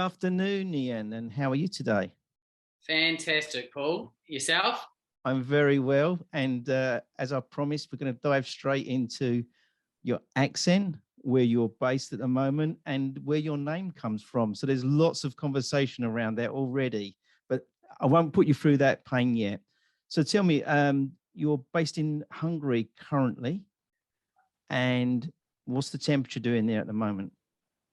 afternoon, Iain, and how are you today? Fantastic, Paul. Yourself? I'm very well, and as I promised, we're going to dive straight into your accent, where you're based at the moment, and where your name comes from. So there's lots of conversation around that already, but I won't put you through that pain yet. So tell me, you're based in Hungary currently, and what's the temperature doing there at the moment?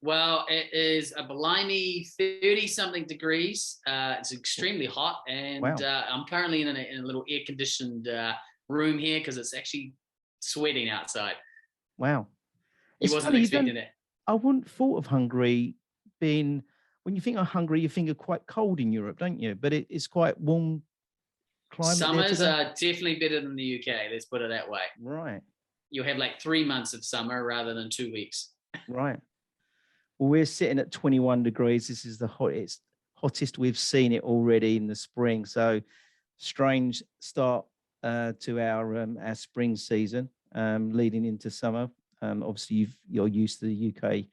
Well, it is a blimey 30-something degrees. It's extremely hot, and Wow. I'm currently in a little air-conditioned room here because it's actually sweating outside. Wow. You It's wasn't funny, expecting that. I wouldn't thought of Hungary being, when you think of Hungary, you think of quite cold in Europe, don't you? But it's quite warm climate there Summers today. are definitely better than the UK, let's put it that way. Right, You'll have like 3 months of summer rather than 2 weeks. right. Well, we're sitting at 21 degrees. This is the hottest we've seen it already in the spring. So strange start to our spring season, leading into summer. Obviously, you're used to the UK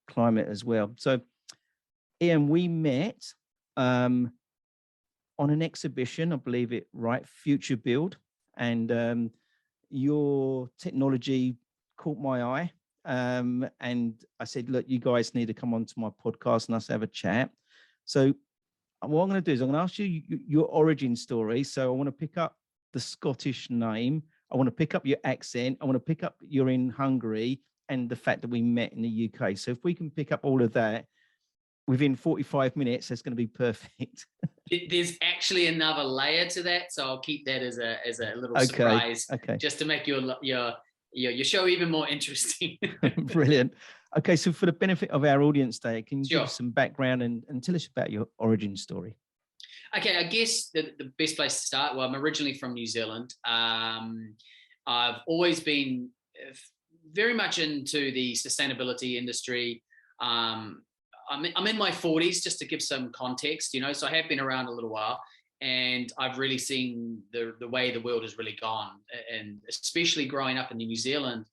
climate as well. So, Iain, we met on an exhibition, I believe it, right? Future Build. And your technology caught my eye. And I said, look, you guys need to come onto my podcast and us have a chat. So what I'm going to do is I'm going to ask you your origin story. So I want to pick up the Scottish name. I want to pick up your accent. I want to pick up you're in Hungary and the fact that we met in the UK. So if we can pick up all of that within 45 minutes, that's going to be perfect. There's actually another layer to that, so I'll keep that as a little surprise, just to make your show even more interesting. Brilliant. Okay, so for the benefit of our audience today, can you Sure. give us some background and tell us about your origin story? Okay, I guess the best place to start, well, I'm originally from New Zealand. I've always been very much into the sustainability industry. I'm in my 40s, just to give some context, so I have been around a little while, and I've really seen the way the world has really gone, and especially growing up in New Zealand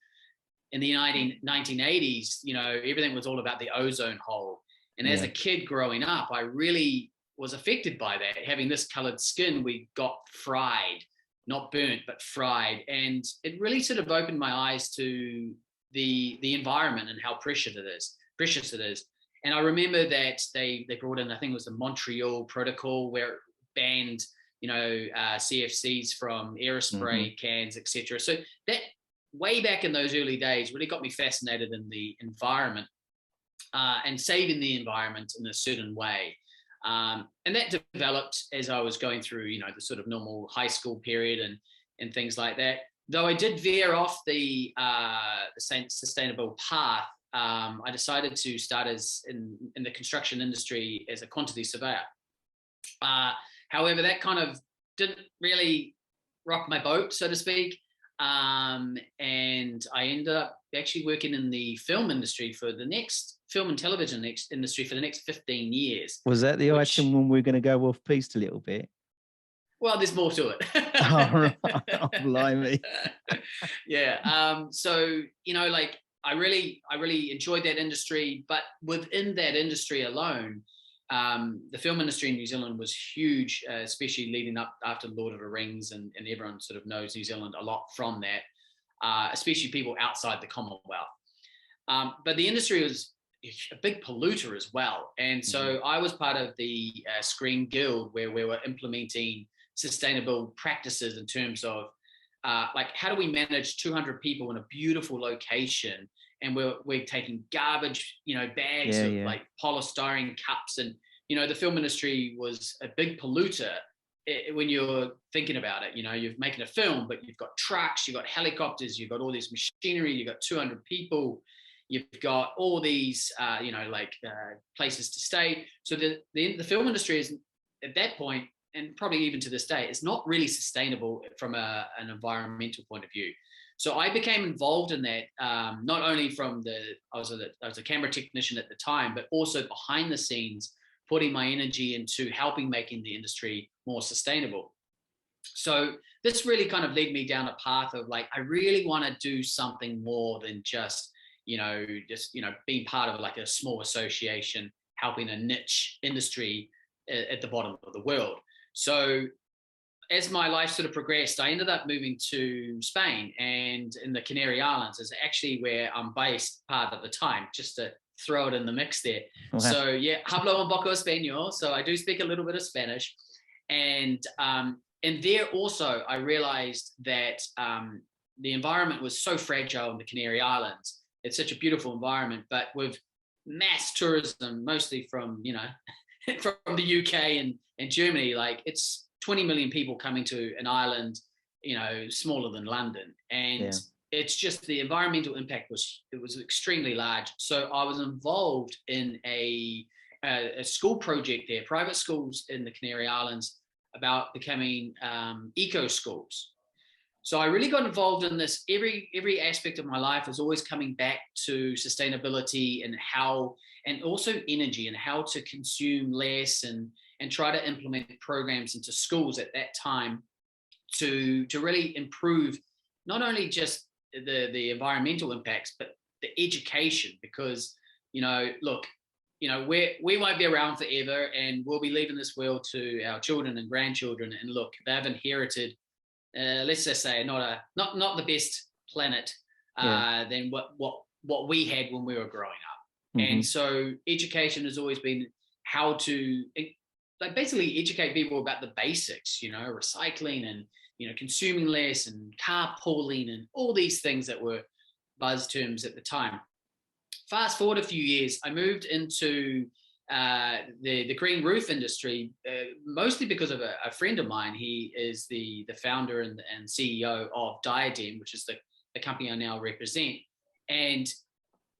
in the 1980s, everything was all about the ozone hole. And as a kid growing up, I really was affected by that. Having this colored skin, we got fried, not burnt, but fried. And it really sort of opened my eyes to the environment and how precious it is. And I remember that they brought in, I think it was the Montreal Protocol, where it banned, CFCs from aerospray cans, etc. So that way back in those early days really got me fascinated in the environment and saving the environment in a certain way. And that developed as I was going through, the sort of normal high school period and things like that. Though I did veer off the sustainable path, I decided to start in the construction industry as a quantity surveyor. However, that kind of didn't really rock my boat, so to speak. And I ended up actually working in the film industry film and television industry for the next 15 years. Was that the item when we're going to go off piste a little bit? Well, there's more to it. All right. Oh, blimey. Yeah. So, I really enjoyed that industry, but within that industry alone, the film industry in New Zealand was huge, especially leading up after Lord of the Rings, and everyone sort of knows New Zealand a lot from that, especially people outside the Commonwealth. But the industry was a big polluter as well. And so I was part of the Screen Guild, where we were implementing sustainable practices in terms of how do we manage 200 people in a beautiful location, and we're taking garbage, bags of like polystyrene cups, and the film industry was a big polluter when you're thinking about it. You're making a film, but you've got trucks, you've got helicopters, you've got all this machinery, you've got 200 people, you've got all these places to stay. So the film industry is, at that point, and probably even to this day, it's not really sustainable from an environmental point of view. So I became involved in that, not only I was a camera technician at the time, but also behind the scenes, putting my energy into helping making the industry more sustainable. So this really kind of led me down a path of I really want to do something more than just being part of a small association. helping a niche industry at the bottom of the world. So as my life sort of progressed, I ended up moving to Spain, and in the Canary Islands is actually where I'm based part of the time, just to throw it in the mix there. Wow. So yeah, hablo un poco español, so I do speak a little bit of Spanish. And there also I realized that the environment was so fragile in the Canary Islands. It's such a beautiful environment, but with mass tourism, mostly from, you know, from the UK and Germany, like it's 20 million people coming to an island, you know, smaller than London. And it's just the environmental impact was extremely large. So I was involved in a school project there, private schools in the Canary Islands, about becoming eco schools. So I really got involved in this. Every aspect of my life is always coming back to sustainability and how, and also energy and how to consume less and try to implement programs into schools at that time to really improve not only just the environmental impacts, but the education. Because, you know, look, you know, we won't be around forever, and we'll be leaving this world to our children and grandchildren. And look, they've inherited, let's just say, not the best planet than what we had when we were growing up. Mm-hmm. And so education has always been how to, like, basically educate people about the basics, you know, recycling and, you know, consuming less and carpooling and all these things that were buzz terms at the time. Fast forward a few years, I moved into the green roof industry, mostly because of a friend of mine. He is the founder and CEO of Diadem, which is the company I now represent. And,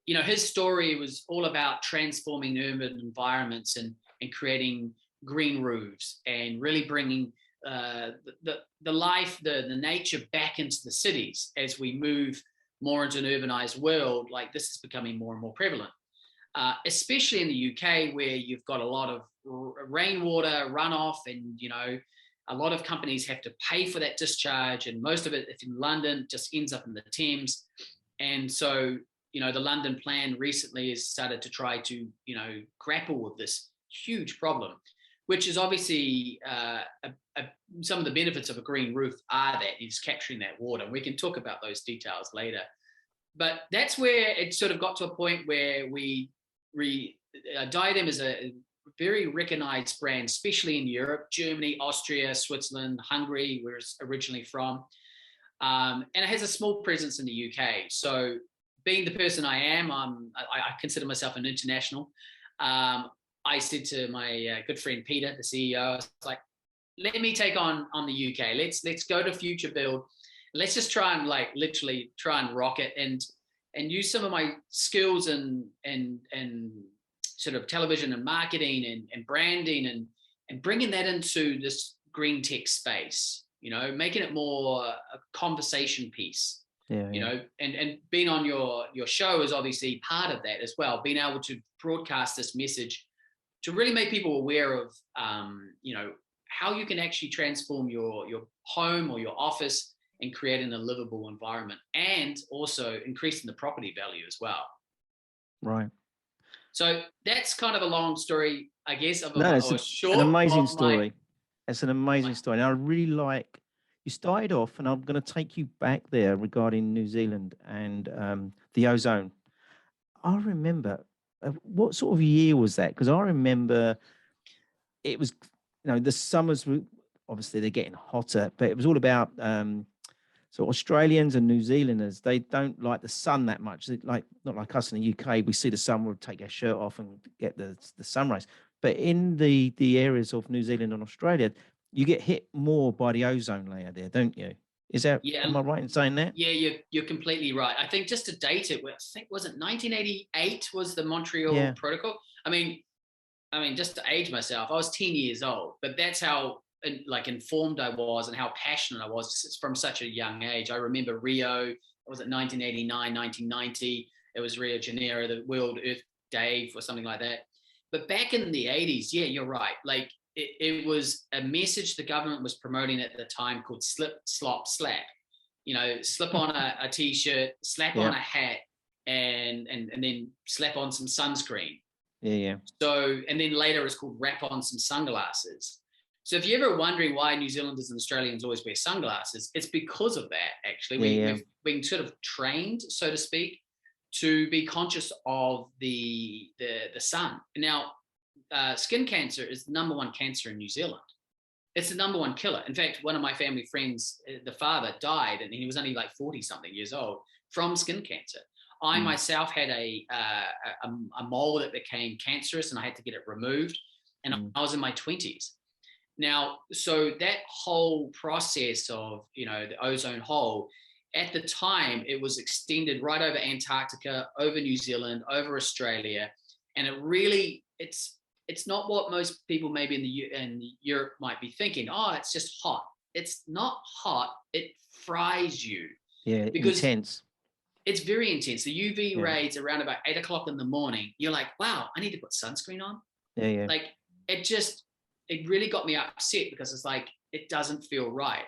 you know, his story was all about transforming urban environments and creating green roofs and really bringing the life, the nature back into the cities as we move more into an urbanized world. Like, this is becoming more and more prevalent, especially in the UK, where you've got a lot of rainwater runoff, and, you know, a lot of companies have to pay for that discharge, and most of it, if in London, just ends up in the Thames. And so, you know, the London plan recently has started to try to, you know, grapple with this huge problem, which is obviously some of the benefits of a green roof are that it's capturing that water. We can talk about those details later. But that's where it sort of got to a point where Diadem is a very recognized brand, especially in Europe, Germany, Austria, Switzerland, Hungary, where it's originally from. And it has a small presence in the UK. So being the person I am, I consider myself an international. I said to my good friend Peter, the CEO, I was like, let me take on the UK. Let's go to Future Build. Let's just try and, like, literally try and rock it and use some of my skills and sort of television and marketing and branding and bringing that into this green tech space, you know, making it more a conversation piece. You know, and being on your show is obviously part of that as well, being able to broadcast this message to really make people aware of, you know, how you can actually transform your home or your office and creating a livable environment, and also increasing the property value as well. Right. So that's kind of a long story, I guess. It's an amazing story. It's an amazing story. And I really like, you started off, and I'm going to take you back there regarding New Zealand and the ozone. I remember, what sort of year was that? Because I remember it was, you know, the summers were, obviously they're getting hotter, but it was all about, so Australians and New Zealanders, they don't like the sun that much. Like, not like us in the UK, we see the sun, we'll take our shirt off and get the sun rays. But in the areas of New Zealand and Australia, you get hit more by the ozone layer there, don't you? Is that, am I right in saying that? Yeah, you're completely right. I think just to date it, I think, was it 1988 was the Montreal Protocol? I mean, just to age myself, I was 10 years old, but that's how, like, informed I was and how passionate I was from such a young age. I remember Rio, was it 1989, 1990? It was Rio de Janeiro, the World Earth Day or something like that. But back in the 80s, yeah, you're right. Like, it was a message the government was promoting at the time called slip, slop, slap. You know, slip on a t-shirt, slap on a hat, and then slap on some sunscreen. Yeah, yeah. So, and then later it's called wrap on some sunglasses. So if you're ever wondering why New Zealanders and Australians always wear sunglasses, it's because of that, actually. We've been sort of trained, so to speak, to be conscious of the sun. Now, skin cancer is the number one cancer in New Zealand. It's the number one killer. In fact, one of my family friends, the father, died, and he was only like 40-something years old from skin cancer. I myself had a mole that became cancerous, and I had to get it removed, and I was in my 20s. Now, so that whole process of, you know, the ozone hole, at the time, it was extended right over Antarctica, over New Zealand, over Australia, and it really, it's not what most people maybe in Europe might be thinking. Oh, it's just hot. It's not hot. It fries you. Yeah, because intense. It's very intense. The UV rays around about 8 o'clock in the morning. You're like, wow, I need to put sunscreen on. Yeah, yeah. Like it really got me upset, because it's like, it doesn't feel right.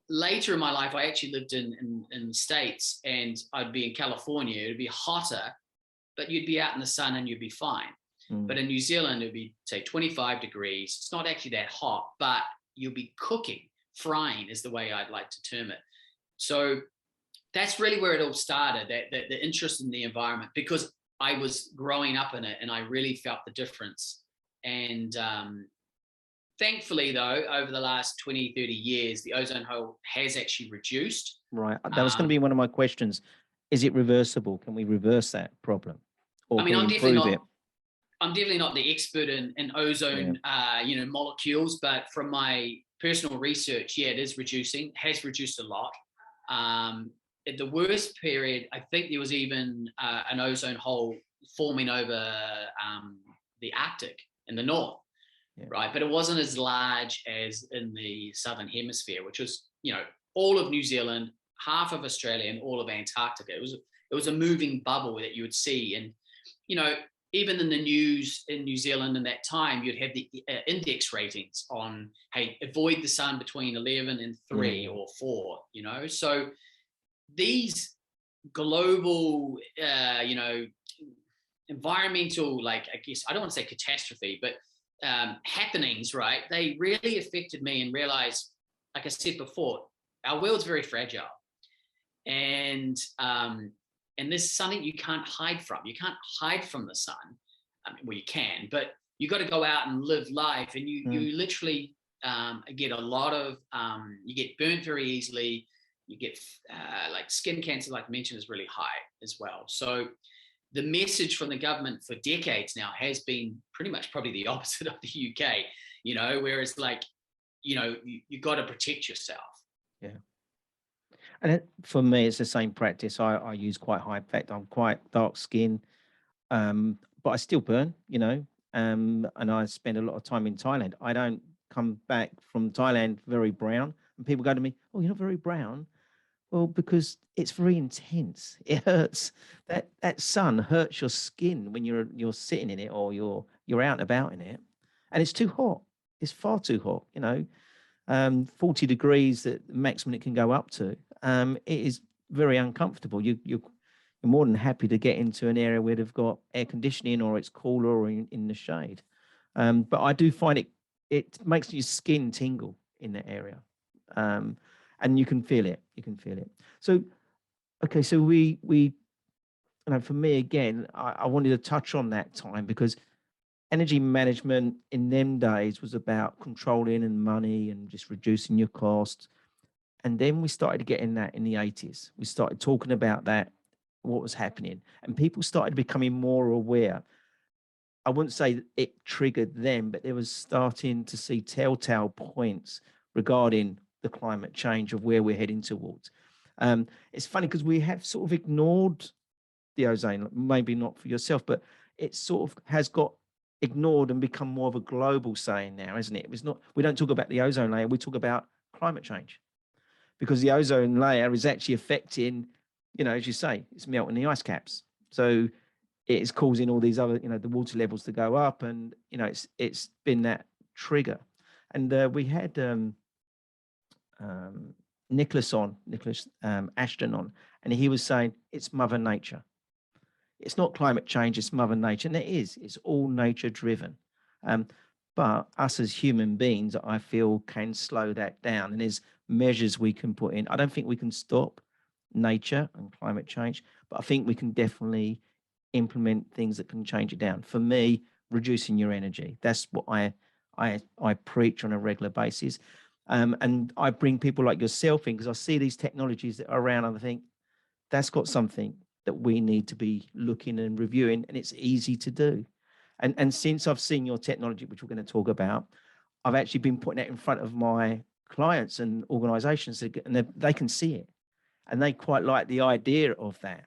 Later in my life, I actually lived in the States, and I'd be in California. It'd be hotter, but you'd be out in the sun and you'd be fine. But in New Zealand, it'd be, say, 25 degrees. It's not actually that hot, but you'll be cooking. Frying is the way I'd like to term it. So that's really where it all started, that the interest in the environment, because I was growing up in it and I really felt the difference. And thankfully, though, over the last 20, 30 years, the ozone hole has actually reduced. Right. That was going to be one of my questions. Is it reversible? Can we reverse that problem? Or can we improve it? I'm definitely not the expert in ozone, molecules, but from my personal research, it is reducing, has reduced a lot. At the worst period, I think there was even an ozone hole forming over the Arctic in the north, right? But it wasn't as large as in the southern hemisphere, which was, all of New Zealand, half of Australia, and all of Antarctica. It was a moving bubble that you would see, and even in the news in New Zealand in that time, you'd have the index ratings on, hey, avoid the sun between 11 and 3 or 4, So these global, environmental, I guess, I don't want to say catastrophe, but happenings, right? They really affected me, and realized, like I said before, our world's very fragile. And this is something you can't hide from. You can't hide from the sun. I mean, well, you can, but you got to go out and live life. And you literally get a lot of, you get burnt very easily. You get skin cancer, like I mentioned, is really high as well. So the message from the government for decades now has been pretty much probably the opposite of the UK, whereas you got to protect yourself. Yeah. And for me, it's the same practice. I use quite high. In fact, I'm quite dark skinned, but I still burn, and I spend a lot of time in Thailand. I don't come back from Thailand very brown. And people go to me, oh, you're not very brown. Well, because it's very intense. It hurts. That sun hurts your skin when you're sitting in it, or you're out and about in it. And it's too hot. It's far too hot, 40 degrees, the maximum it can go up to. It is very uncomfortable. You're more than happy to get into an area where they've got air conditioning, or it's cooler, or in the shade. But I do find it makes your skin tingle in that area, and you can feel it. So, okay, so we for me again, I wanted to touch on that time, because energy management in them days was about controlling and money and just reducing your costs. And then we started getting that in the 80s. We started talking about that, what was happening, and people started becoming more aware. I wouldn't say it triggered them, but they was starting to see telltale points regarding the climate change of where we're heading towards. It's funny because we have sort of ignored the ozone, maybe not for yourself, but it sort of has got ignored and become more of a global saying now, isn't it? It's not, we don't talk about the ozone layer, we talk about climate change, because the ozone layer is actually affecting, as you say, it's melting the ice caps. So it is causing all these other, the water levels to go up, and, it's been that trigger. And we had Nicholas Ashton on, and he was saying it's Mother Nature. it's not climate change, it's Mother Nature. And it's all nature driven. But us as human beings, I feel, can slow that down. And there's measures we can put in. I don't think we can stop nature and climate change, but I think we can definitely implement things that can change it down. For me, reducing your energy. That's what I preach on a regular basis. And I bring people like yourself in because I see these technologies that are around and I think that's got something that we need to be looking and reviewing, and it's easy to do. And since I've seen your technology, which we're going to talk about, I've actually been putting it in front of my clients and organizations, and they can see it, and they quite like the idea of that.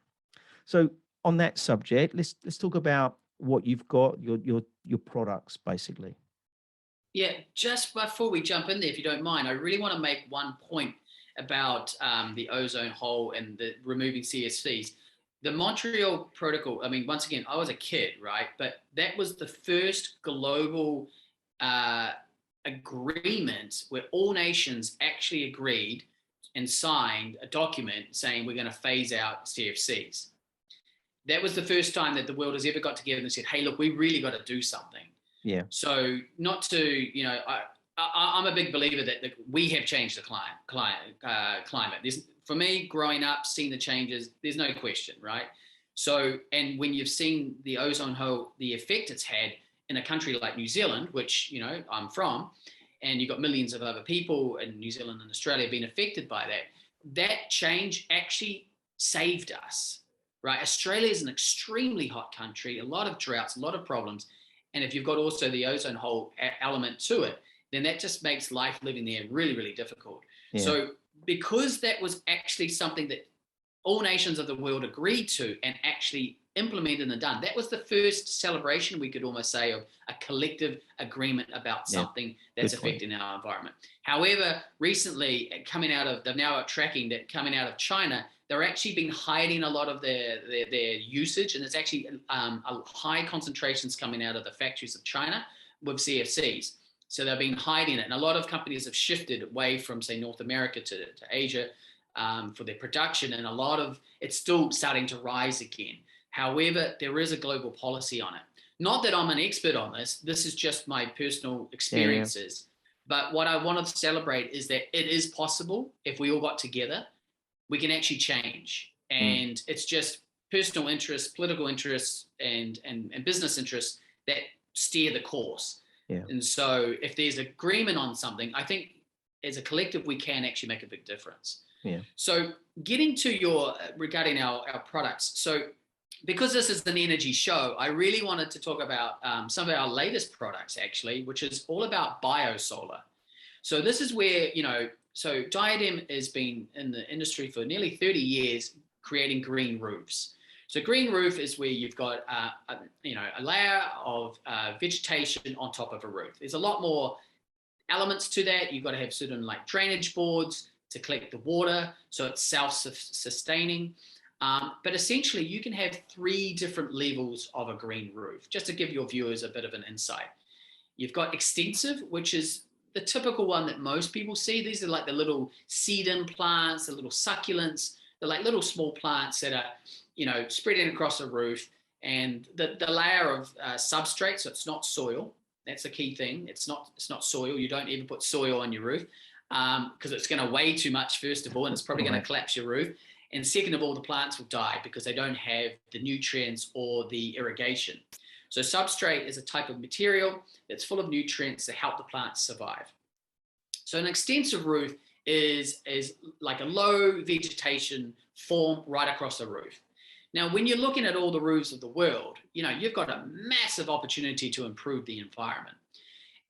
So on that subject, let's talk about what you've got, your products, basically. Yeah, just before we jump in there, if you don't mind, I really want to make one point about the ozone hole and the removing CFCs. The Montreal Protocol, I mean, once again, I was a kid, right? But that was the first global agreement where all nations actually agreed and signed a document saying we're going to phase out CFCs. That was the first time that the world has ever got together and said, hey, look, we really got to do something. Yeah. So not to, you know, I'm a big believer that we have changed the climate. There's, for me, growing up, seeing the changes, there's no question, right? So, and when you've seen the ozone hole, the effect it's had in a country like New Zealand, which, you know, I'm from, and you've got millions of other people in New Zealand and Australia being affected by that change actually saved us, right? Australia is an extremely hot country, a lot of droughts, a lot of problems. And if you've got also the ozone hole element to it, then that just makes life living there really, really difficult. Yeah. So because that was actually something that all nations of the world agreed to and actually implemented and done, that was the first celebration, we could almost say, of a collective agreement about something that's affecting our environment. However, recently, they're now tracking that coming out of China, they're actually been hiding a lot of their usage, and it's actually a high concentrations coming out of the factories of China with CFCs. So they've been hiding it, and a lot of companies have shifted away from, say, North America to Asia for their production, and a lot of it's still starting to rise again. However, there is a global policy on it. Not that I'm an expert on this. This is just my personal experiences. But what I wanted to celebrate is that it is possible if we all got together. We can actually change, and it's just personal interests, political interests, and business interests that steer the course. Yeah. And so if there's agreement on something, I think as a collective, we can actually make a big difference. Yeah. So getting to regarding our products. So because this is an energy show, I really wanted to talk about some of our latest products, actually, which is all about BioSolar. So this is where, you know, so Diadem has been in the industry for nearly 30 years creating green roofs. So green roof is where you've got a layer of vegetation on top of a roof. There's a lot more elements to that. You've got to have certain like drainage boards to collect the water, so it's self-sustaining. But essentially, you can have 3 different levels of a green roof, just to give your viewers a bit of an insight. You've got extensive, which is the typical one that most people see. These are like the little sedum plants, the little succulents. They're like little small plants that are, you know, spreading across a roof. And the layer of substrate, so it's not soil. That's the key thing. It's not soil. You don't even put soil on your roof because it's going to weigh too much, first of all, and it's probably going to collapse your roof. And second of all, the plants will die because they don't have the nutrients or the irrigation. So substrate is a type of material that's full of nutrients that help the plants survive. So an extensive roof is like a low vegetation form right across the roof. Now, when you're looking at all the roofs of the world, you know, you've got a massive opportunity to improve the environment.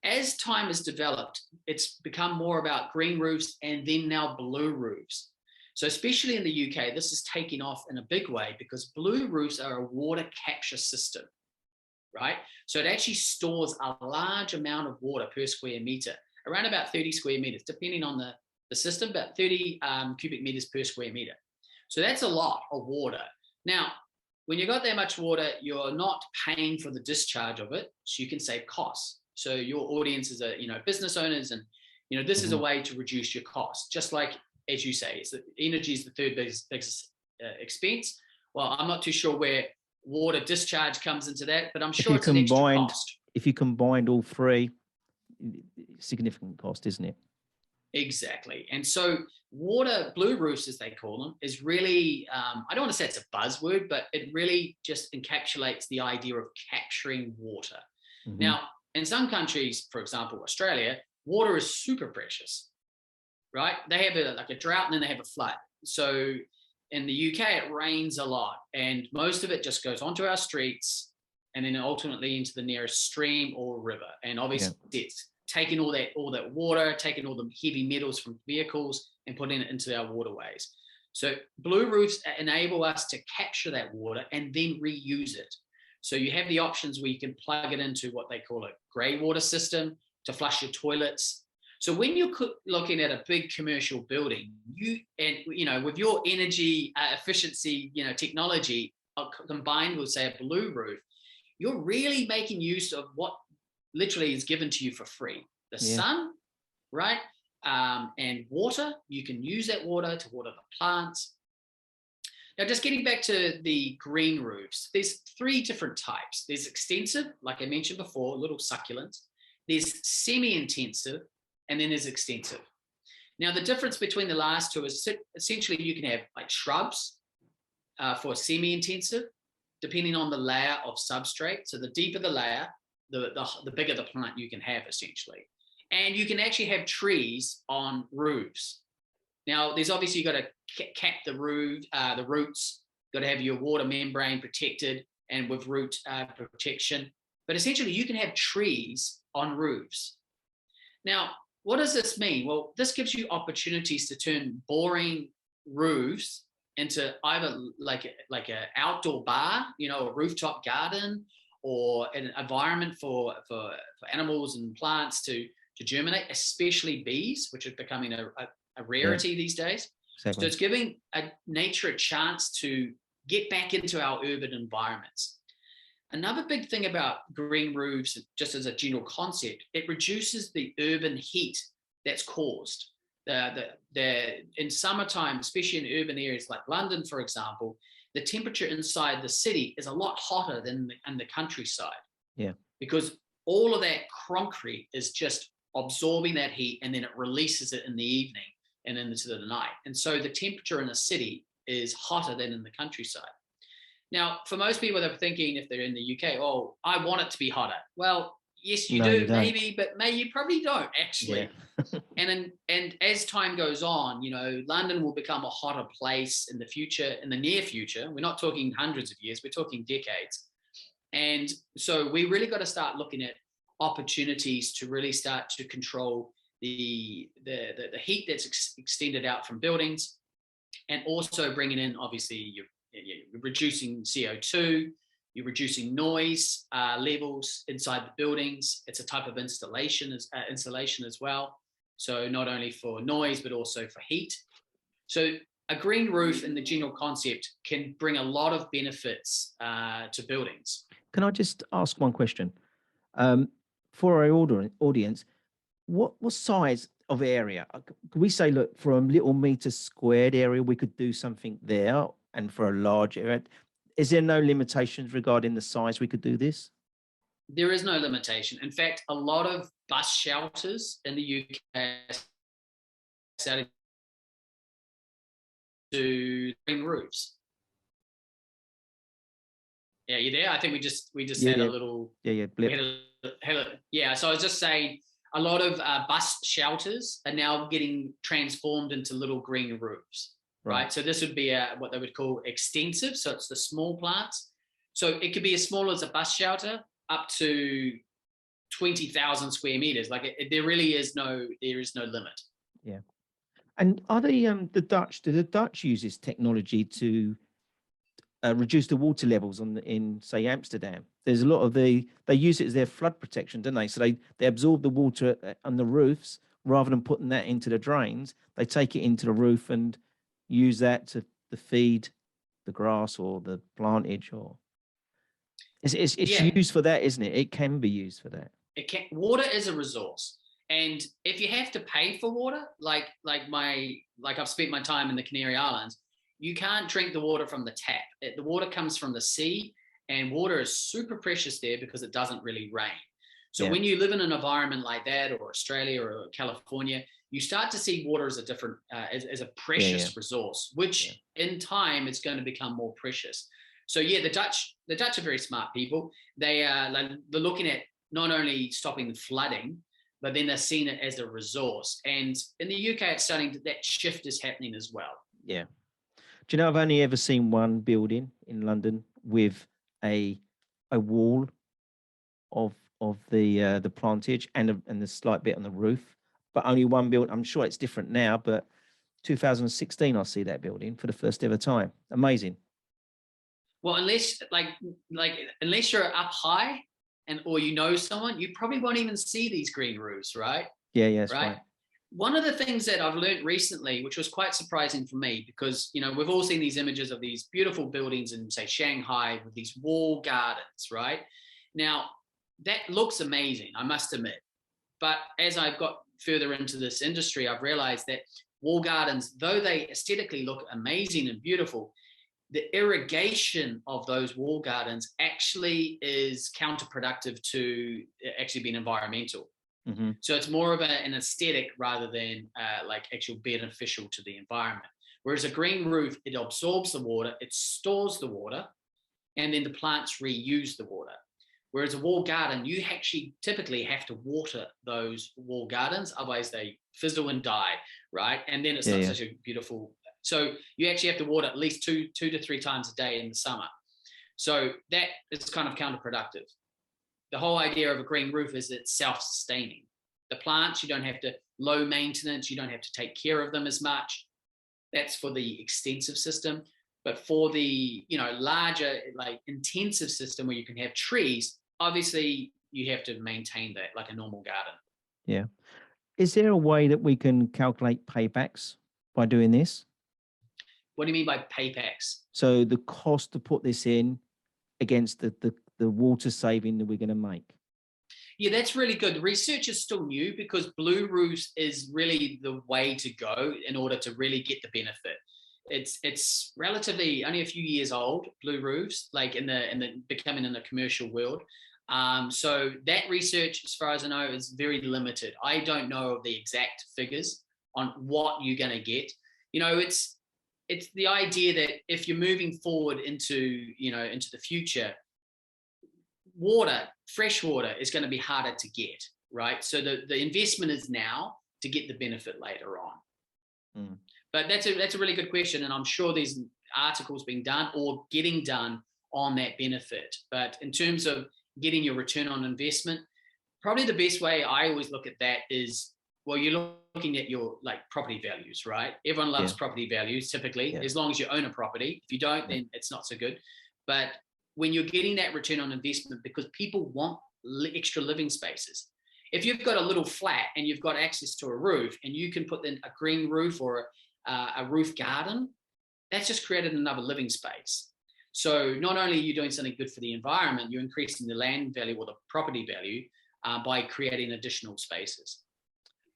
As time has developed, it's become more about green roofs and then now blue roofs. So especially in the UK, this is taking off in a big way because blue roofs are a water capture system, right? So it actually stores a large amount of water per square meter, around about 30 square meters, depending on the system, but 30 cubic meters per square meter. So that's a lot of water. Now, when you've got that much water, you're not paying for the discharge of it, so you can save costs. So your audience is business owners, and this is a way to reduce your costs. Just like, as you say, energy is the third biggest expense. Well, I'm not too sure where water discharge comes into that, but I'm If sure you it's an extra combined, cost. if you combined all three, significant cost, isn't it? Exactly. And so water, blue roofs, as they call them, is really, I don't want to say it's a buzzword, but it really just encapsulates the idea of capturing water. Mm-hmm. Now, in some countries, for example, Australia, water is super precious, right? They have like a drought and then they have a flood. So in the UK, it rains a lot and most of it just goes onto our streets and then ultimately into the nearest stream or river. And obviously it's taking all that water, taking all the heavy metals from vehicles and putting it into our waterways. So blue roofs enable us to capture that water and then reuse it. So you have the options where you can plug it into what they call a grey water system to flush your toilets. So when you're looking at a big commercial building, with your energy efficiency, technology combined with, say, a blue roof, you're really making use of what literally is given to you for free. The sun, right? And water, you can use that water to water the plants. Now, just getting back to the green roofs, there's 3 different types. There's extensive, like I mentioned before, little succulents. There's semi-intensive, and then there's extensive. Now, the difference between the last two is essentially you can have like shrubs for semi-intensive, depending on the layer of substrate. So the deeper the layer, the bigger the plant you can have, essentially. And you can actually have trees on roofs. Now, there's obviously, you've got to cap the roots, got to have your water membrane protected and with root protection. But essentially, you can have trees on roofs. Now, what does this mean? Well, this gives you opportunities to turn boring roofs into either like an outdoor bar, a rooftop garden, or an environment for animals and plants to germinate, especially bees, which are becoming a rarity these days. Exactly. So it's giving nature a chance to get back into our urban environments. Another big thing about green roofs, just as a general concept, it reduces the urban heat that's caused. In summertime, especially in urban areas like London, for example, the temperature inside the city is a lot hotter than in the countryside. Yeah. Because all of that concrete is just absorbing that heat and then it releases it in the evening and into the night. And so the temperature in the city is hotter than in the countryside. Now, for most people that are thinking, if they're in the UK, oh, I want it to be hotter. Well, yes, you do, maybe, but you probably don't actually. Yeah. and as time goes on, London will become a hotter place in the future, in the near future. We're not talking hundreds of years, we're talking decades. And so we really got to start looking at opportunities to really start to control the heat that's extended out from buildings, and also bringing in, obviously, you're reducing CO2, you're reducing noise levels inside the buildings. It's a type of insulation as well. So not only for noise, but also for heat. So a green roof in the general concept can bring a lot of benefits to buildings. Can I just ask one question? For our audience, what size of area? Could we say, look, for a little meter squared area, we could do something there, and for a large area, is there no limitations regarding the size we could do this? There is no limitation. In fact, a lot of bus shelters in the UK started to green roofs. Yeah, you there? I think we just had a little blip. So I was just saying, a lot of bus shelters are now getting transformed into little green roofs. Right. So this would be what they would call extensive. So it's the small plants. So it could be as small as a bus shelter up to 20,000 square meters. Like there is no limit. Yeah. And are do the Dutch use this technology to reduce the water levels in say Amsterdam? There's a lot of they use it as their flood protection, don't they? So they absorb the water on the roofs rather than putting that into the drains. They take it into the roof and use that to feed the grass or the plantage, or it's used for that, isn't it? It can be used for that. Water is a resource, and if you have to pay for water, like I've spent my time in the Canary Islands, you can't drink the water from the tap. The water comes from the sea, and water is super precious there because it doesn't really rain. So Yeah. when you live in an environment like that, or Australia or California, you start to see water as a different, as a precious resource, which in time it's going to become more precious. So yeah, the Dutch are very smart people. They're looking at not only stopping the flooding, but then they're seeing it as a resource. And in the UK, it's starting to, that shift is happening as well. Yeah. Do you know, I've only ever seen one building in London with a wall of the plantage and the slight bit on the roof, but only one building. I'm sure it's different now, but 2016 I see that building for the first ever time. Amazing. Well, unless unless you're up high or you know someone, you probably won't even see these green roofs, right? Yeah, that's right. Right. One of the things that I've learned recently, which was quite surprising for me, because we've all seen these images of these beautiful buildings in, say, Shanghai with these wall gardens, right? Now, that looks amazing, I must admit. But as I've got further into this industry, I've realized that wall gardens, though they aesthetically look amazing and beautiful, the irrigation of those wall gardens actually is counterproductive to actually being environmental. Mm-hmm. So it's more of an aesthetic rather than like actual beneficial to the environment. Whereas a green roof, it absorbs the water, it stores the water, and then the plants reuse the water. Whereas a wall garden, you actually typically have to water those wall gardens, otherwise they fizzle and die, right? And then it's not such a beautiful. So you actually have to water at least two to three times a day in the summer. So that is kind of counterproductive. The whole idea of a green roof is it's self-sustaining. The plants, you don't have to, low maintenance, you don't have to take care of them as much. That's for the extensive system. But for the larger, like intensive system where you can have trees, obviously you have to maintain that like a normal garden. Yeah. Is there a way that we can calculate paybacks by doing this? What do you mean by paybacks? So the cost to put this in against the water saving that we're going to make. Yeah, that's really good. The research is still new because blue roofs is really the way to go in order to really get the benefit. It's relatively only a few years old, blue roofs, like in the becoming in the commercial world. So that research, as far as I know, is very limited. I don't know of the exact figures on what you're going to get. It's the idea that if you're moving forward into the future, fresh water is going to be harder to get, right? So the investment is now to get the benefit later on. Mm. But that's a really good question, and I'm sure there's articles being done or getting done on that benefit. But in terms of getting your return on investment, probably the best way I always look at that is, well, you're looking at your property values, right? Everyone loves property values typically, as long as you own a property. If you don't, then it's not so good. But when you're getting that return on investment, because people want extra living spaces. If you've got a little flat and you've got access to a roof and you can put in a green roof or a roof garden, that's just created another living space. So not only are you doing something good for the environment, you're increasing the land value or the property value by creating additional spaces.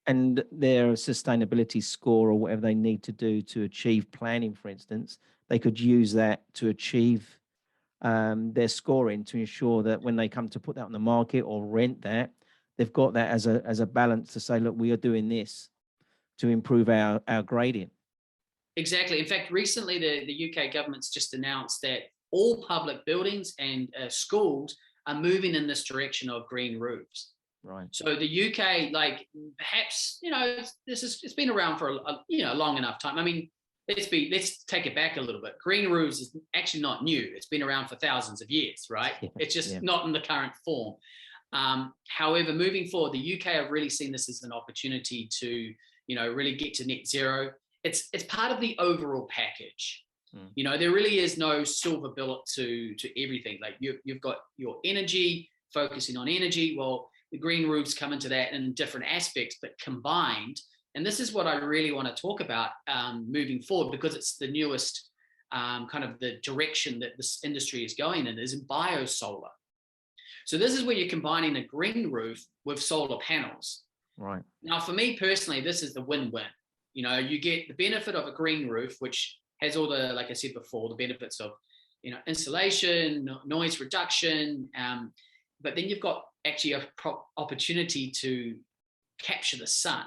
And their sustainability score or whatever they need to do to achieve planning, for instance, they could use that to achieve their scoring to ensure that when they come to put that on the market or rent that, they've got that as a balance to say, look, we are doing this to improve our grading. Exactly. In fact, recently the UK government's just announced that all public buildings and schools are moving in this direction of green roofs. Right. So the UK, perhaps, it's been around for a long enough time. I mean, let's take it back a little bit. Green roofs is actually not new. It's been around for thousands of years, right? It's just not in the current form. However, moving forward, the UK have really seen this as an opportunity to, really get to net zero. It's part of the overall package. There really is no silver bullet to everything. Like you've got your energy, focusing on energy. Well, the green roofs come into that in different aspects, but combined. And this is what I really want to talk about moving forward, because it's the newest kind of the direction that this industry is going in, is in BioSolar. So this is where you're combining a green roof with solar panels. Right. Now, for me personally, this is the win-win. You get the benefit of a green roof, which has all the, like I said before, the benefits of, insulation, noise reduction, but then you've got actually a opportunity to capture the sun.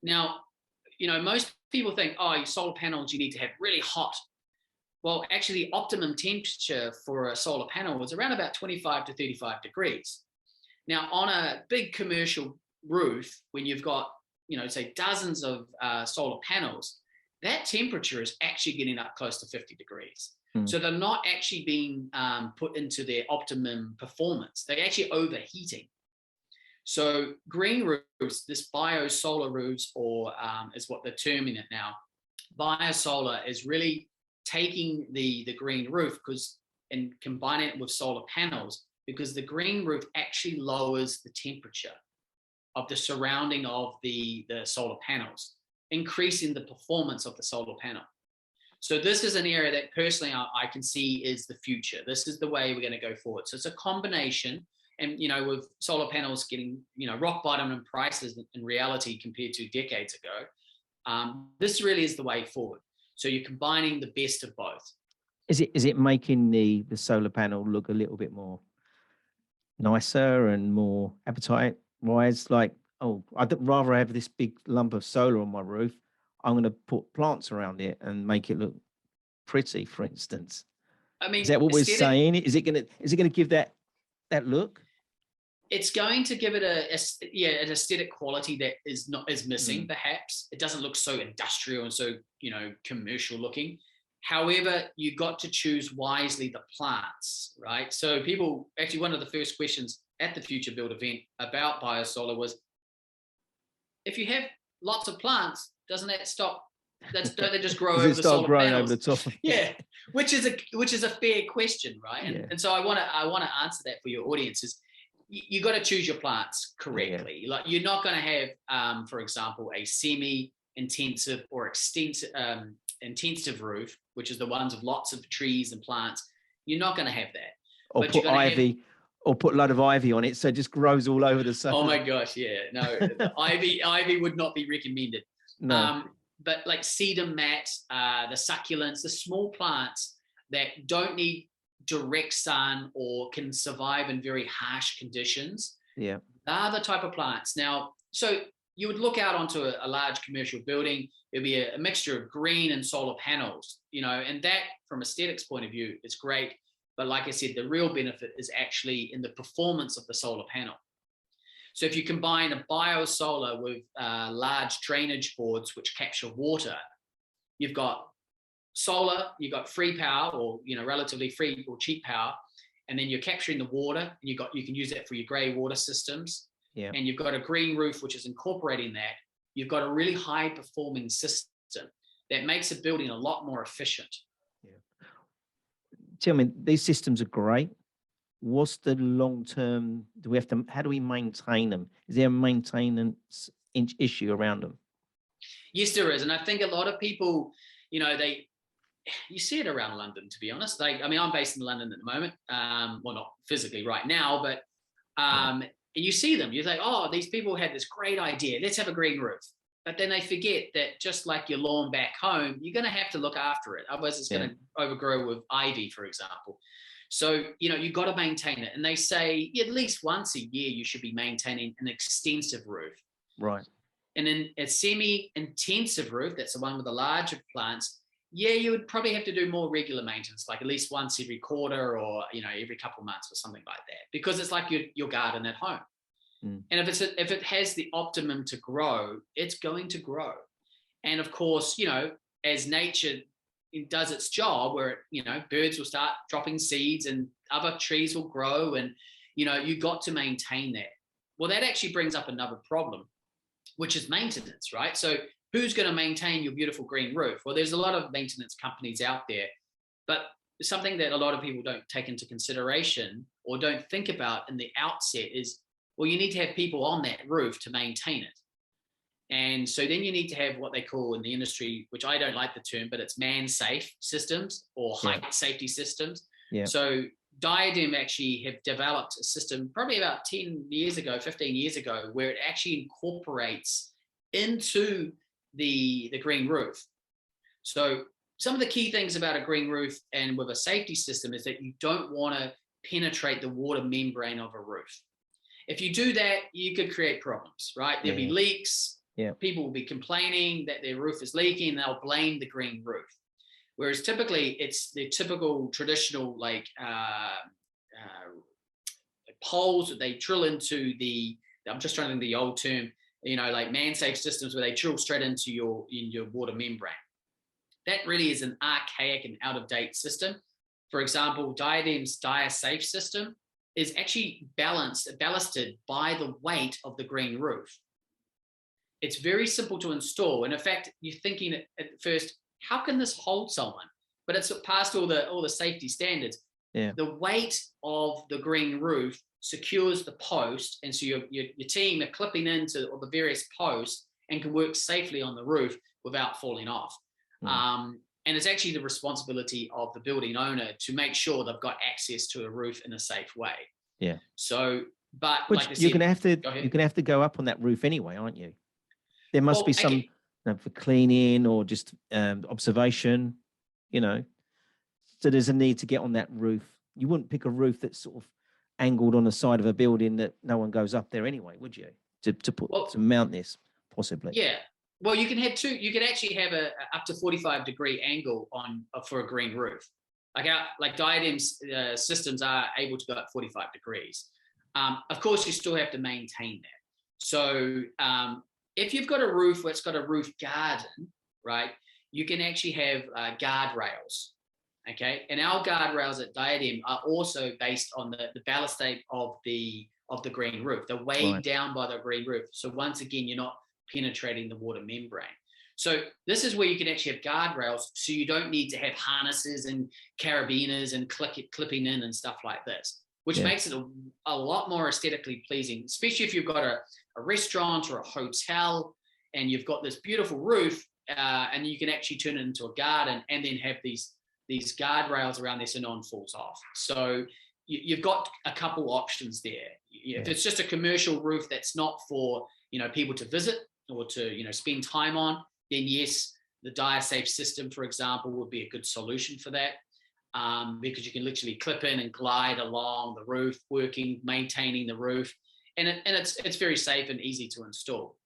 Now, most people think, oh, solar panels, you need to have really hot. Well, actually, the optimum temperature for a solar panel is around about 25 to 35 degrees. Now, on a big commercial roof, when you've got, say dozens of solar panels, that temperature is actually getting up close to 50 degrees. So they're not actually being put into their optimum performance. They're actually overheating. So green roofs, this BioSolar roofs, or is what they're terming it now. BioSolar is really taking the green roof and combining it with solar panels, because the green roof actually lowers the temperature of the surrounding of the solar panels, increasing the performance of the solar panel. So this is an area that personally I can see is the future. This is the way we're going to go forward. So it's a combination, and with solar panels getting rock bottom in prices in reality compared to decades ago, this really is the way forward. So you're combining the best of both. Is it making the solar panel look a little bit more nicer and more appetite wise? Like, oh, I'd rather have this big lump of solar on my roof. I'm going to put plants around it and make it look pretty, for instance. I mean, is that what we're saying? Is it going to give that look? It's going to give it an aesthetic quality that is missing. Perhaps it doesn't look so industrial and so commercial looking. However, you got to choose wisely the plants, right? So people actually, one of the first questions at the Future Build event about BioSolar was, if you have lots of plants, doesn't that stop? Don't they just grow over the solar panels? Over the top? Yeah, which is a fair question, right? And so I want to answer that for your audiences. You got to choose your plants correctly. Yeah. Like, you're not going to have, for example, a semi-intensive or extensive intensive roof, which is the ones with lots of trees and plants. You're not going to have that. Or put ivy. Or put a lot of ivy on it, so it just grows all over the sun. Oh my gosh, yeah. No, ivy would not be recommended. No. But like cedar mat, the succulents, the small plants that don't need direct sun or can survive in very harsh conditions. Yeah. They're the type of plants. Now, so you would look out onto a large commercial building. It'd be a mixture of green and solar panels, and that, from aesthetics point of view, is great. But like I said, the real benefit is actually in the performance of the solar panel. So if you combine a BioSolar with large drainage boards which capture water, you've got solar, you've got free power, or relatively free or cheap power, and then you're capturing the water, and you can use that for your grey water systems. Yeah. And you've got a green roof which is incorporating that. You've got a really high performing system that makes a building a lot more efficient. Tell me, these systems are great. What's the long term? How do we maintain them? Is there a maintenance issue around them? Yes, there is. And I think a lot of people, you see it around London, to be honest. I'm based in London at the moment. Well, not physically right now, but and you see them. You think, oh, these people had this great idea. Let's have a green roof. But then they forget that, just like your lawn back home, you're going to have to look after it. Otherwise, it's going to overgrow with ivy, for example. So, you've got to maintain it. And they say at least once a year, you should be maintaining an extensive roof. Right. And then a semi-intensive roof, that's the one with the larger plants, you would probably have to do more regular maintenance, like at least once every quarter, or, every couple of months or something like that, because it's like your garden at home. And if it has the optimum to grow, it's going to grow. And of course, as nature does its job, where birds will start dropping seeds and other trees will grow, and you got to maintain that. Well, that actually brings up another problem, which is maintenance, right? So who's going to maintain your beautiful green roof? Well, there's a lot of maintenance companies out there, but something that a lot of people don't take into consideration or don't think about in the outset is, well, you need to have people on that roof to maintain it. And so then you need to have what they call in the industry, which I don't like the term, but it's man-safe systems or height safety systems. Yeah. So Diadem actually have developed a system probably about 10 years ago, 15 years ago, where it actually incorporates into the green roof. So some of the key things about a green roof and with a safety system is that you don't want to penetrate the water membrane of a roof. If you do that, you could create problems, right? There'll be leaks. People will be complaining that their roof is leaking, and they'll blame the green roof. Whereas typically it's the typical traditional poles that they drill into I'm just trying to think the old term, like man-safe systems where they drill straight into your water membrane. That really is an archaic and out-of-date system. For example, Diadem's DiaSafe system is actually ballasted by the weight of the green roof. It's very simple to install. And in fact, you're thinking at first, how can this hold someone? But it's passed all the safety standards. Yeah. The weight of the green roof secures the post. And so your team are clipping into all the various posts and can work safely on the roof without falling off. And it's actually the responsibility of the building owner to make sure they've got access to a roof in a safe way. Yeah. So, but like I said, you're gonna have to go up on that roof anyway, aren't you? There must be some for cleaning or just observation, So there's a need to get on that roof. You wouldn't pick a roof that's sort of angled on the side of a building that no one goes up there anyway, would you? To mount this, possibly. Yeah. Well, you can have two. You can actually have a up to 45-degree angle for a green roof. Like Diadem's systems are able to go up 45 degrees. Of course, you still have to maintain that. So if you've got a roof where it's got a roof garden, right, you can actually have guardrails. Okay, and our guardrails at Diadem are also based on the ballastate of the green roof. They're weighed down by the green roof. So once again, you're not penetrating the water membrane. So this is where you can actually have guardrails, so you don't need to have harnesses and carabiners and clipping in and stuff like this, which makes it a lot more aesthetically pleasing, especially if you've got a restaurant or a hotel and you've got this beautiful roof and you can actually turn it into a garden and then have these guardrails around there so no one falls off. So you've got a couple options there. If it's just a commercial roof that's not for people to visit or to spend time on, then yes, the DiaSafe system, for example, would be a good solution for that, because you can literally clip in and glide along the roof, maintaining the roof, and it's very safe and easy to install.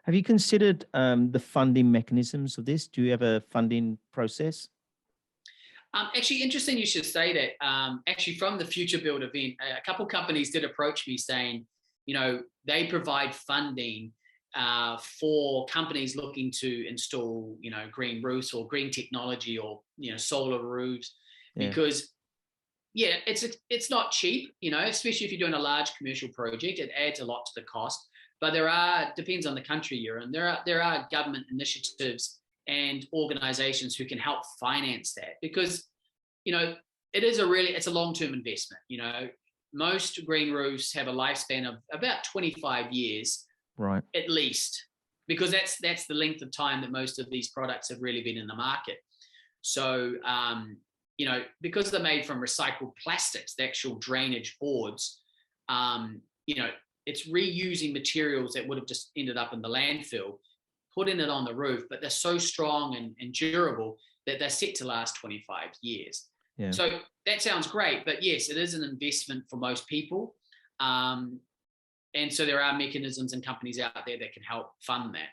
Have you considered the funding mechanisms of this? Do you have a funding process? Actually, interesting you should say that. Actually, from the Future Build event, a couple companies did approach me saying, they provide funding for companies looking to install, green roofs or green technology or, solar roofs, because it's not cheap, especially if you're doing a large commercial project. It adds a lot to the cost, but depends on the country you're in. There are government initiatives and organizations who can help finance that, because, it's a long-term investment. Most green roofs have a lifespan of about 25 years, right, at least, because that's the length of time that most of these products have really been in the market. So, because they're made from recycled plastics, the actual drainage boards, it's reusing materials that would have just ended up in the landfill, putting it on the roof, but they're so strong and durable that they're set to last 25 years. Yeah. So that sounds great, but yes, it is an investment for most people. And so there are mechanisms and companies out there that can help fund that.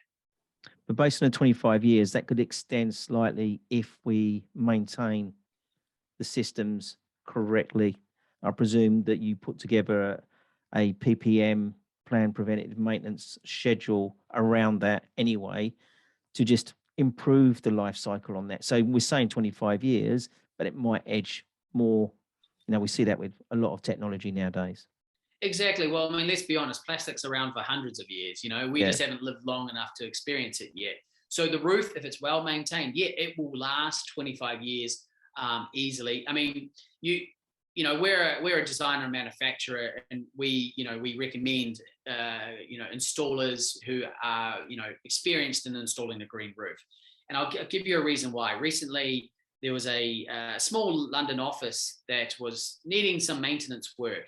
But based on the 25 years, that could extend slightly if we maintain the systems correctly. I presume that you put together a PPM, planned preventative maintenance schedule, around that anyway, to just improve the life cycle on that. So we're saying 25 years, but it might edge more. We see that with a lot of technology nowadays. Exactly. Well, let's be honest, plastic's around for hundreds of years. We just haven't lived long enough to experience it yet. So the roof, if it's well maintained, it will last 25 years easily. We're a designer and manufacturer, and we recommend installers who are experienced in installing a green roof. And I'll give you a reason why. Recently, there was a small London office that was needing some maintenance work,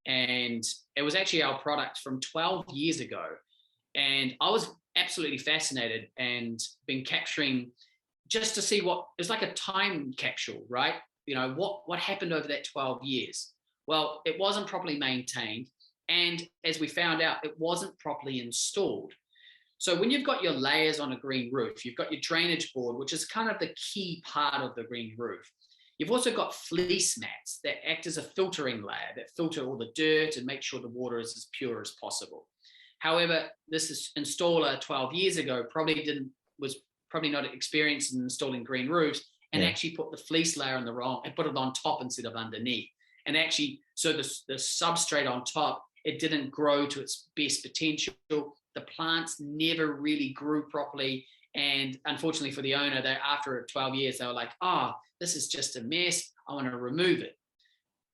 and it was actually our product from 12 years ago. And I was absolutely fascinated and been capturing just to see what it's like a time capsule, right? You know, what happened over that 12 years? Well, it wasn't properly maintained. And as we found out, it wasn't properly installed. So when you've got your layers on a green roof, you've got your drainage board, which is kind of the key part of the green roof. You've also got fleece mats that act as a filtering layer that filter all the dirt and make sure the water is as pure as possible. However, this installer 12 years ago was probably not experienced in installing green roofs, and actually put the fleece layer on the wrong and put it on top instead of underneath. And actually, so the substrate on top, it didn't grow to its best potential. The plants never really grew properly. And unfortunately for the owner, after 12 years, they were like, this is just a mess. I want to remove it.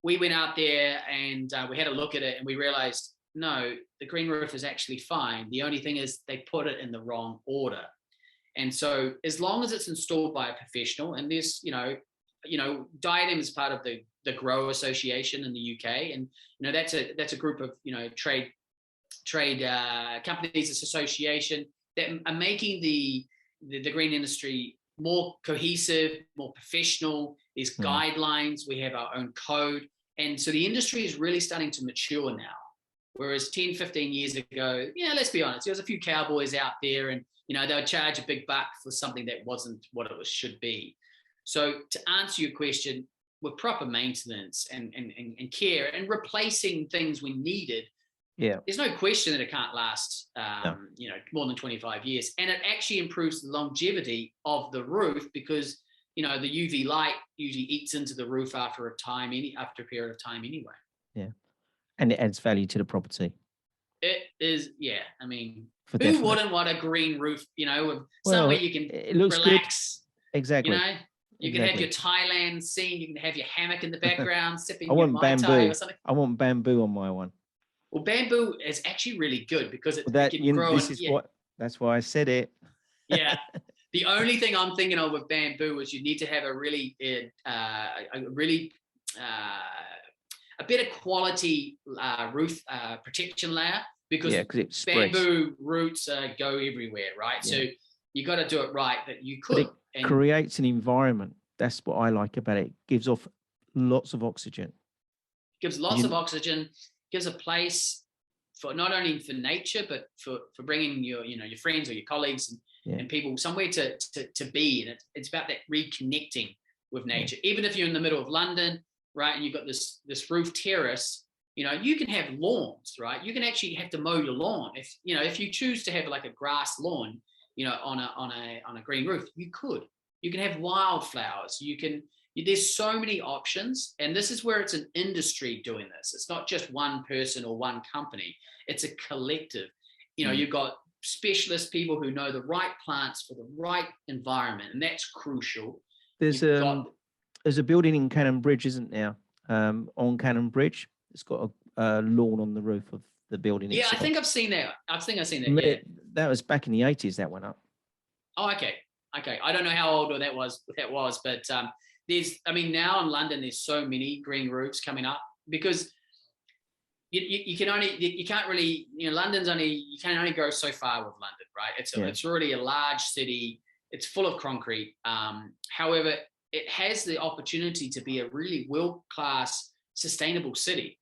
We went out there and we had a look at it, and we realized, no, the green roof is actually fine. The only thing is they put it in the wrong order. And so as long as it's installed by a professional, and there's, Diadem is part of the Grow Association in the UK. And, that's a group of, trade companies association that are making the green industry more cohesive, more professional. There's guidelines. We have our own code. And so the industry is really starting to mature now. Whereas 10, 15 years ago, let's be honest, there was a few cowboys out there, and, they would charge a big buck for something that wasn't what it should be. So to answer your question, with proper maintenance and care and replacing things when needed, there's no question that it can't last, more than 25 years. And it actually improves the longevity of the roof because, the UV light usually eats into the roof after a period of time anyway. Yeah. And it adds value to the property. It is, I mean, who wouldn't want a green roof, with somewhere you can relax. Good. Exactly. You can have your Thailand scene, you can have your hammock in the background, sipping I your want Mai Tai or something. I want bamboo on my one. Well, bamboo is actually really good because it can grow. That's why I said it. Yeah. The only thing I'm thinking of with bamboo is you need to have a better quality roof protection layer because bamboo roots go everywhere, right? Yeah. So you got to do it right. That you could. But it creates an environment. That's what I like about it. It gives off lots of oxygen. Gives lots of oxygen. Gives a place for not only for nature, but for bringing your friends or your colleagues and people somewhere to be. And it's about that reconnecting with nature. Even if you're in the middle of London, right, and you've got this roof terrace, you can have lawns, right? You can actually have to mow your lawn. If you choose to have like a grass lawn, on a green roof, you can have wildflowers. There's so many options, and this is where it's an industry doing this. It's not just one person or one company. It's a collective. You've got specialist people who know the right plants for the right environment, and that's crucial. There's a building in Cannon Bridge, isn't there? On Cannon Bridge, it's got a lawn on the roof of the building. Yeah, itself. I think I've seen that. Yeah. That was back in the 80s. That went up. Oh, okay. I don't know how old that was, but now in London, there's so many green roofs coming up because you can only go so far with London, right? It's already a large city. It's full of concrete. However, it has the opportunity to be a really world-class sustainable city.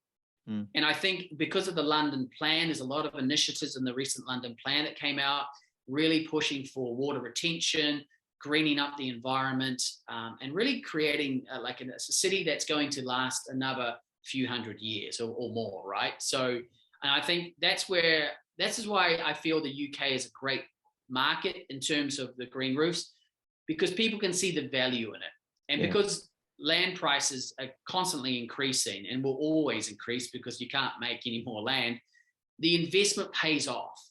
And I think because of the London plan, there's a lot of initiatives in the recent London plan that came out, really pushing for water retention, greening up the environment, and really creating a city that's going to last another few hundred years or more, right? So, and I think this is why I feel the UK is a great market in terms of the green roofs, because people can see the value in it. And because land prices are constantly increasing and will always increase because you can't make any more land, the investment pays off.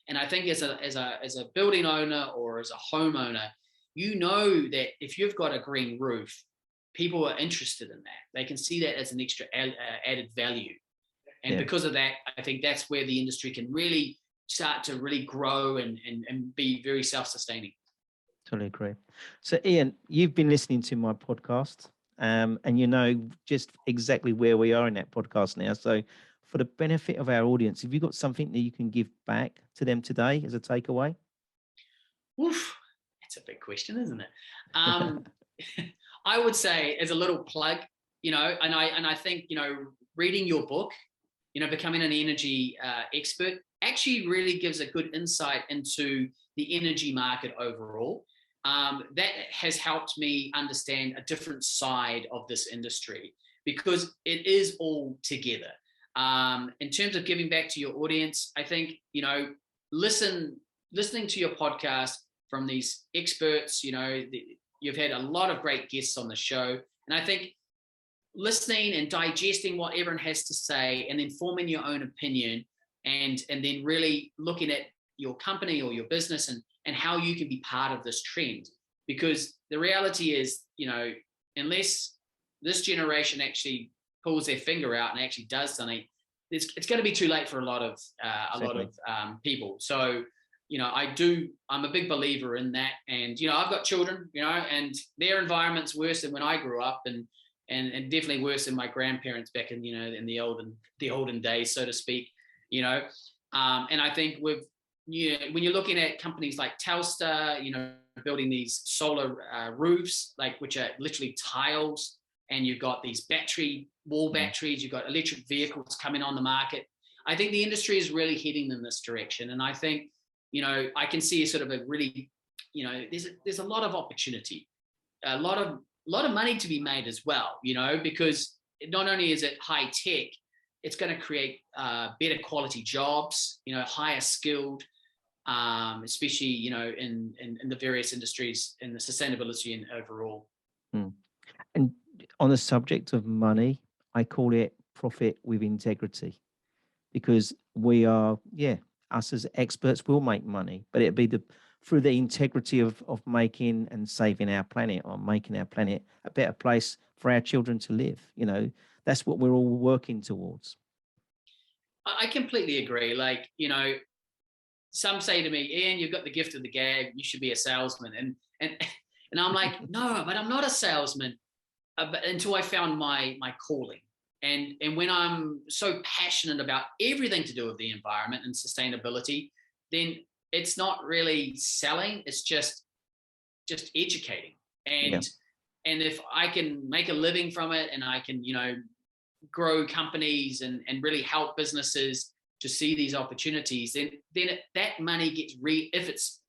And I think as a building owner or as a homeowner, that if you've got a green roof, people are interested in that. They can see that as an extra added value. And because of that, I think that's where the industry can really start to really grow and be very self-sustaining. Totally agree. So, Iain, you've been listening to my podcast, and you know just exactly where we are in that podcast now. So, for the benefit of our audience, have you got something that you can give back to them today as a takeaway? Oof, that's a big question, isn't it? I would say, as a little plug, and I think, reading your book, becoming an energy expert, actually really gives a good insight into the energy market overall. That has helped me understand a different side of this industry, because it is all together. In terms of giving back to your audience, I think, listening to your podcast from these experts, you've had a lot of great guests on the show. And I think listening and digesting what everyone has to say and then forming your own opinion, and then really looking at your company or your business and how you can be part of this trend. Because the reality is, unless this generation actually pulls their finger out and actually does something, it's going to be too late for a lot of people. So, I'm a big believer in that. And, I've got children, and their environment's worse than when I grew up, and definitely worse than my grandparents back in, in the olden days, so to speak, and I think when you're looking at companies like Telstar, building these solar roofs, which are literally tiles, and you've got these wall batteries, you've got electric vehicles coming on the market. I think the industry is really heading in this direction. And I think, I can see a sort of a really, there's a lot of opportunity, a lot of money to be made as well, because not only is it high tech, it's going to create better quality jobs, higher skilled, especially, in the various industries and the sustainability and overall. And on the subject of money, I call it profit with integrity, because we are, us as experts will make money, but it'll be through the integrity of making and saving our planet, or making our planet a better place for our children to live. That's what we're all working towards. I completely agree. Some say to me, Ian, you've got the gift of the gab, you should be a salesman. And I'm like, no, but I'm not a salesman. Until I found my calling. And when I'm so passionate about everything to do with the environment and sustainability, then it's not really selling, it's just educating. And if I can make a living from it, and I can, grow companies and really help businesses to see these opportunities, then that money gets if it's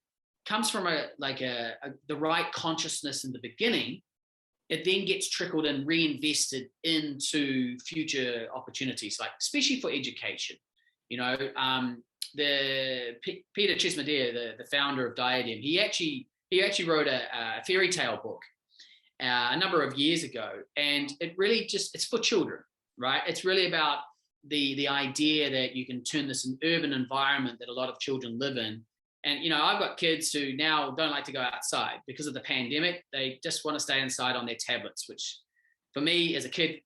comes from the right consciousness in the beginning, it then gets trickled and reinvested into future opportunities, especially for education. The Peter Chesmadere, the founder of Diadem, he actually wrote a fairy tale book a number of years ago, and it really it's for children, right? It's really about the idea that you can turn this an urban environment that a lot of children live in. And, I've got kids who now don't like to go outside because of the pandemic. They just want to stay inside on their tablets, which for me as a kid,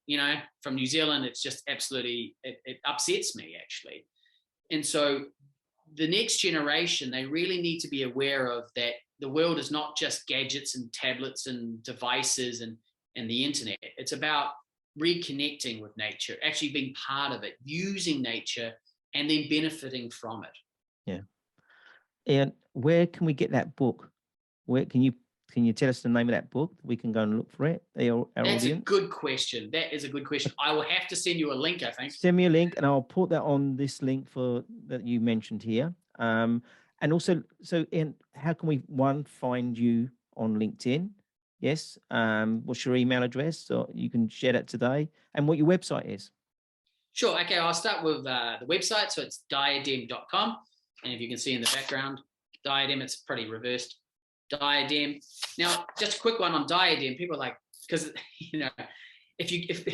from New Zealand, it's just absolutely, it upsets me actually. And so the next generation, they really need to be aware of that the world is not just gadgets and tablets and devices and the internet. It's about reconnecting with nature, actually being part of it, using nature, and then benefiting from it. Yeah. And where can we get that book? Where can you tell us the name of that book? We can go and look for it. That's audience. A good question. That is a good question. I will have to send you a link, I think. Send me a link, and I'll put that on this link that you mentioned here. And also, so Ian, how can we find you on LinkedIn? Yes. What's your email address? So you can share that today, and what your website is. Sure. Okay. I'll start with the website. So it's diadem.com. And if you can see in the background, Diadem, it's pretty reversed. Diadem. Now, just a quick one on Diadem. People are like, because, if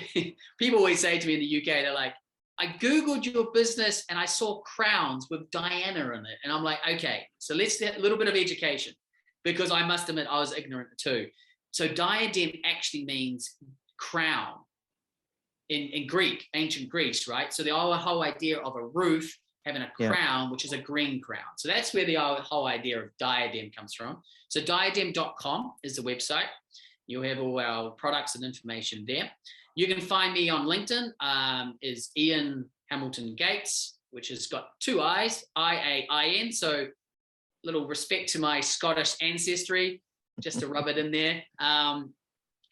people always say to me in the UK, they're like, I Googled your business and I saw crowns with Diana in it. And I'm like, okay, so let's get a little bit of education, because I must admit I was ignorant too. So diadem actually means crown in Greek, ancient Greece, right? So the whole idea of a roof having a crown, which is a green crown. So that's where the whole idea of diadem comes from. So diadem.com is the website. You'll have all our products and information there. You can find me on LinkedIn, is Iain Hamilton-Gates, which has got two I's, I-A-I-N. So little respect to my Scottish ancestry. just to rub it in there.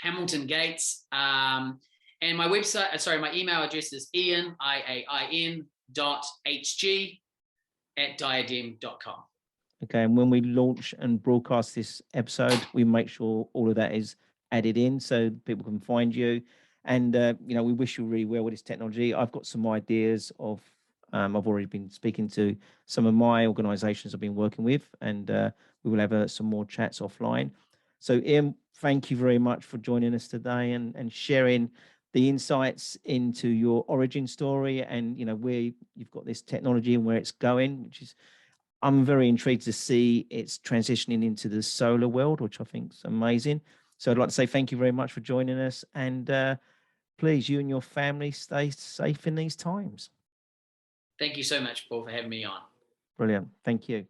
Hamilton-Gates. And my website, my email address is Iain, IAIN.HG@diadem.com. Okay, and when we launch and broadcast this episode, we make sure all of that is added in so people can find you. And we wish you really well with this technology. I've got some ideas of. I've already been speaking to some of my organisations I've been working with, and we will have some more chats offline. So, Iain, thank you very much for joining us today and sharing the insights into your origin story and where you've got this technology and where it's going, which is. I'm very intrigued to see it's transitioning into the solar world, which I think is amazing. So I'd like to say thank you very much for joining us. And please, you and your family stay safe in these times. Thank you so much, Paul, for having me on. Brilliant. Thank you.